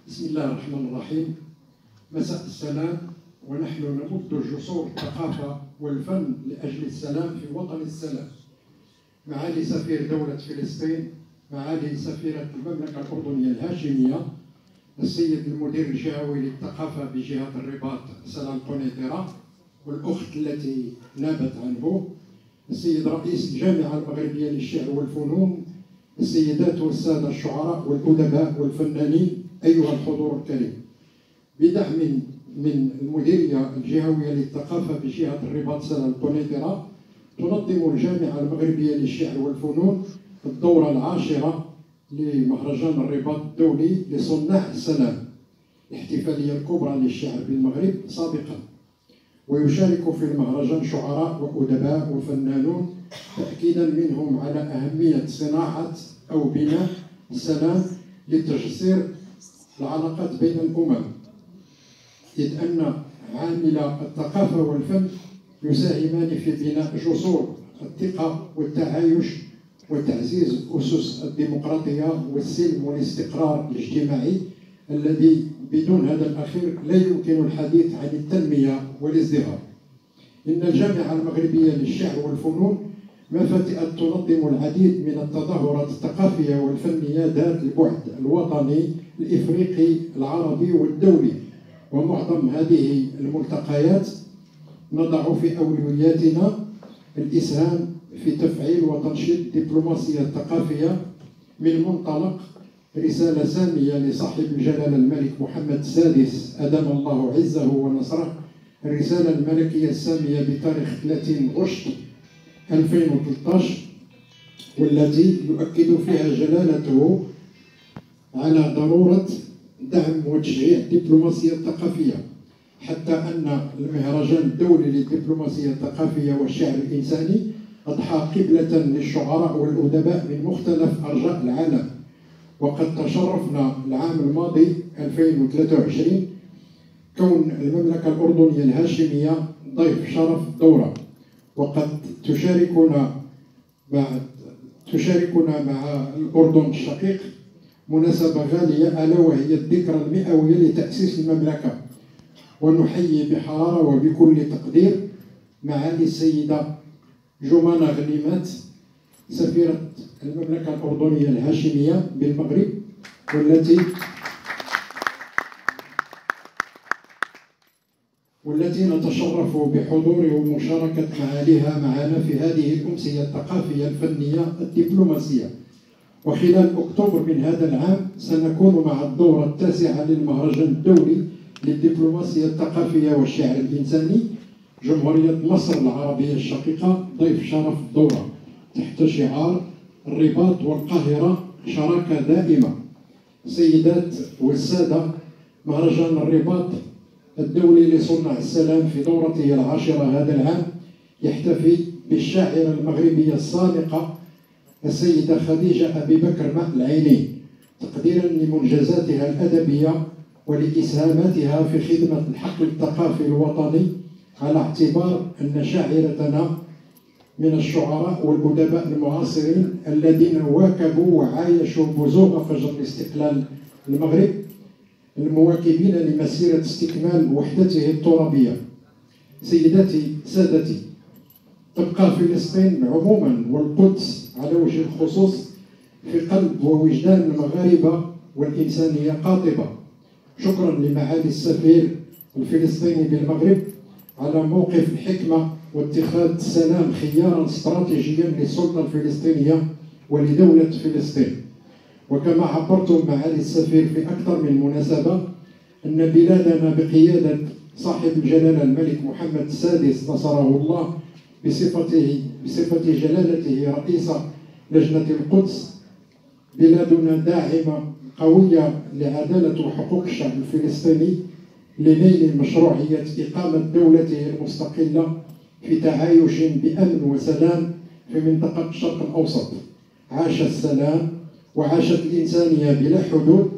بسم الله الرحمن الرحيم. مساء السلام، ونحن نمد جسور الثقافة والفن لأجل السلام في وطن السلام. معالي سفير دولة فلسطين، معالي سفيرة المملكة الأردنية الهاشمية، السيد المدير الجهوي للثقافة بجهة الرباط سلام قنيطرة، والأخت التي نابت عنه، السيد رئيس الجامعة المغربية للشعر والفنون، السيدات والسادة الشعراء والأدباء والفنانين، أيها الحضور الكريم. بدعم من المديرية الجهوية للثقافة بجهة الرباط سلام قنيطرة، تنظم الجامعة المغربية للشعر والفنون الدورة 10 لمهرجان الرباط الدولي لصناع السلام، الاحتفالية الكبرى للشعر بالمغرب سابقا. ويشارك في المهرجان شعراء وأدباء وفنانون، تأكيدا منهم على أهمية صناعة أو بناء السلام لتجسير العلاقات بين الأمم، إذ أن عامل الثقافة والفن يساهمان في بناء جسور الثقة والتعايش وتعزيز أسس الديمقراطية والسلم والاستقرار الاجتماعي، الذي بدون هذا الأخير لا يمكن الحديث عن التنمية والازدهار. إن الجامعة المغربية للشعر والفنون ما فتئت تنظم العديد من التظاهرات الثقافية والفنية ذات البعد الوطني الإفريقي العربي والدولي، ومعظم هذه الملتقيات نضع في أولوياتنا الإسهام في تفعيل وتنشيط الدبلوماسية الثقافية من منطلق رسالة سامية لصاحب الجلالة الملك محمد السادس أدام الله عزه ونصره، الرسالة الملكية السامية بتاريخ 30 غشت 2013، والتي يؤكد فيها جلالته على ضرورة دعم وتشجيع الدبلوماسية الثقافية، حتى أن المهرجان الدولي للدبلوماسية الثقافية والشعر الإنساني أضحى قبلة للشعراء والأدباء من مختلف أرجاء العالم. وقد تشرفنا العام الماضي 2023 كون المملكة الأردنية الهاشمية ضيف شرف الدورة، وقد تشاركنا مع الأردن الشقيق مناسبة غالية، ألا وهي الذكرى المئوية لتأسيس المملكة. ونحيي بحرارة وبكل تقدير معالي السيدة جمانة غنيمات سفيرة المملكة الأردنية الهاشمية بالمغرب، والتي نتشرف بحضور ومشاركة معاليها معنا في هذه الأمسية الثقافية الفنية الدبلوماسية. وخلال أكتوبر من هذا العام سنكون مع الدورة 9 للمهرجان الدولي للدبلوماسية الثقافية والشعر الإنساني جمهورية مصر العربية الشقيقة ضيف شرف الدورة، تحت شعار الرباط والقاهرة شراكة دائمة. سيدات والسادة، مهرجان الرباط الدولي لصناع السلام في دورته 10 هذا العام يحتفي بالشاعرة المغربية السابقة السيدة خديجة أبي بكر ماء العيني، تقديرا لمنجزاتها الأدبية ولإسهاماتها في خدمة الحقل الثقافي الوطني، على اعتبار أن شاعرتنا من الشعراء والأدباء المعاصرين الذين واكبوا وعايشوا بزوغ فجر الاستقلال المغرب، المواكبين لمسيرة استكمال وحدته الترابية. سيداتي سادتي، تبقى فلسطين عموما والقدس على وجه الخصوص في قلب ووجدان المغاربة والإنسانية قاطبة. شكرا لمعالي السفير الفلسطيني بالمغرب على موقف الحكمة واتخاذ السلام خيارا استراتيجيا للسلطة الفلسطينية ولدولة فلسطين. وكما عبرتم معالي السفير في أكثر من مناسبة أن بلادنا بقيادة صاحب الجلالة الملك محمد السادس نصره الله بصفة جلالته رئيس لجنة القدس، بلادنا داعمة قوية لعدالة وحقوق الشعب الفلسطيني لنيل مشروعية إقامة دولته المستقلة في تعايش بأمن وسلام في منطقة الشرق الأوسط. عاش السلام وعاشت الإنسانية بلا حدود.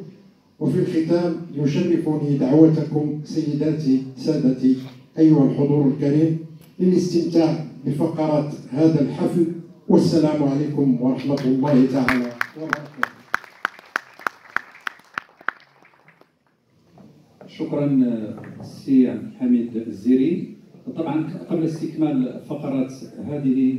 وفي الختام يشرفني دعوتكم سيداتي سادتي أيها الحضور الكريم للاستمتاع بفقرات هذا الحفل، والسلام عليكم ورحمة الله تعالى وبركاته. شكرا سي عبد الحميد الزيري. طبعا قبل استكمال فقرات هذه